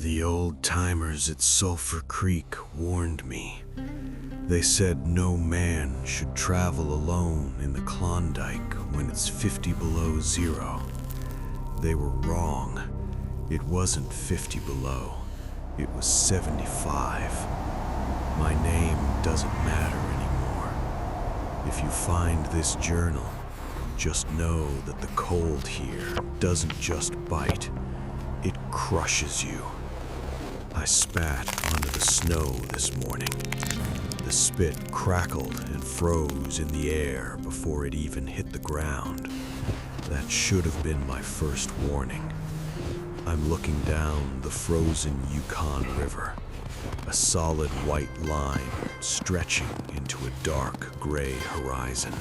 The old-timers at Sulphur Creek warned me. They said no man should travel alone in the Klondike when it's 50 below zero. They were wrong. It wasn't 50 below. It was 75. My name doesn't matter anymore. If you find this journal, just know that the cold here doesn't just bite, it crushes you. I spat onto the snow this morning. The spit crackled and froze in the air before it even hit the ground. That should have been my first warning. I'm looking down the frozen Yukon River, a solid white line stretching into a dark gray horizon.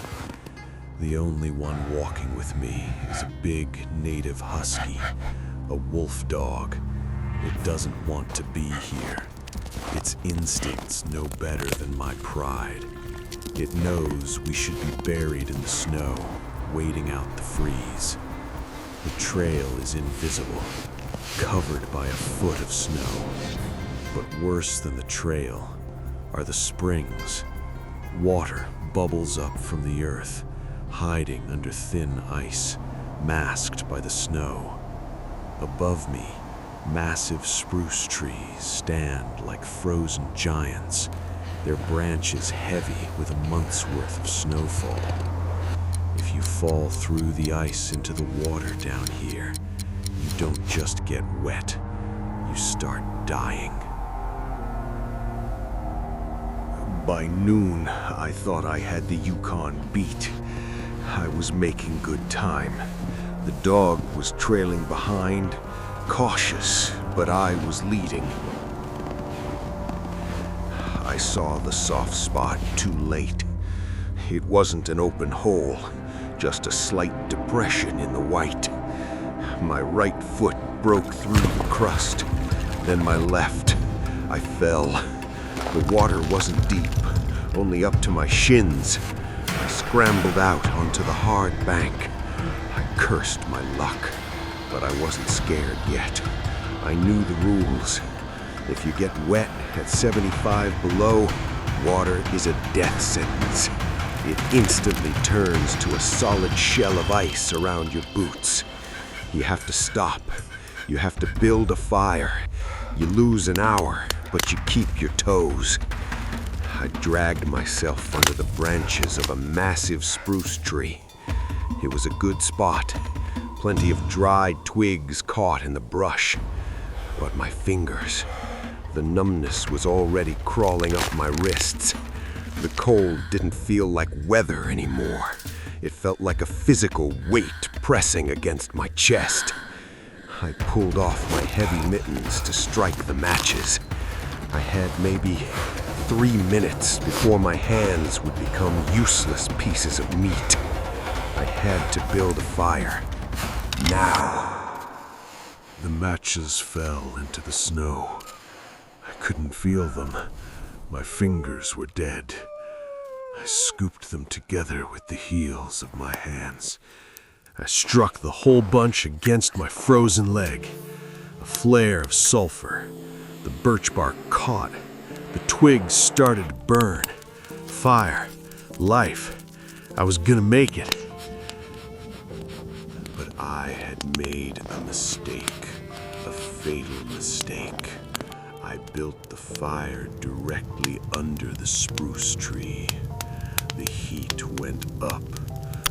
The only one walking with me is a big native husky, a wolf dog. It doesn't want to be here. Its instincts know better than my pride. It knows we should be buried in the snow, waiting out the freeze. The trail is invisible, covered by a foot of snow. But worse than the trail are the springs. Water bubbles up from the earth, hiding under thin ice, masked by the snow. Above me, massive spruce trees stand like frozen giants, their branches heavy with a month's worth of snowfall. If you fall through the ice into the water down here, you don't just get wet, you start dying. By noon, I thought I had the Yukon beat. I was making good time. The dog was trailing behind, cautious, but I was leading. I saw the soft spot too late. It wasn't an open hole, just a slight depression in the white. My right foot broke through the crust, then my left. I fell. The water wasn't deep, only up to my shins. I scrambled out onto the hard bank. I cursed my luck, but I wasn't scared yet. I knew the rules. If you get wet at 75 below, water is a death sentence. It instantly turns to a solid shell of ice around your boots. You have to stop. You have to build a fire. You lose an hour, but you keep your toes. I dragged myself under the branches of a massive spruce tree. It was a good spot. Plenty of dried twigs caught in the brush. But my fingers, the numbness was already crawling up my wrists. The cold didn't feel like weather anymore. It felt like a physical weight pressing against my chest. I pulled off my heavy mittens to strike the matches. I had maybe 3 minutes before my hands would become useless pieces of meat. I had to build a fire. Now. The matches fell into the snow. I couldn't feel them. My fingers were dead. I scooped them together with the heels of my hands. I struck the whole bunch against my frozen leg. A flare of sulfur. The birch bark caught. The twigs started to burn. Fire. Life. I was gonna make it. But I had made a mistake. A fatal mistake. I built the fire directly under the spruce tree. The heat went up.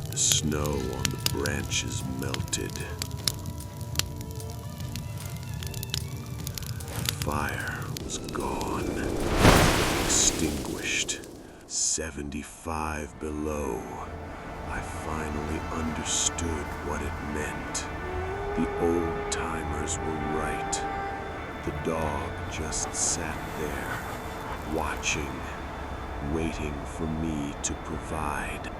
The snow on the branches melted. The fire was gone. Extinguished. 75 below. I finally understood what it meant. The old-timers were right. The dog just sat there, watching, waiting for me to provide.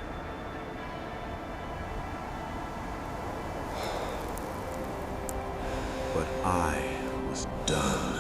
But I was done.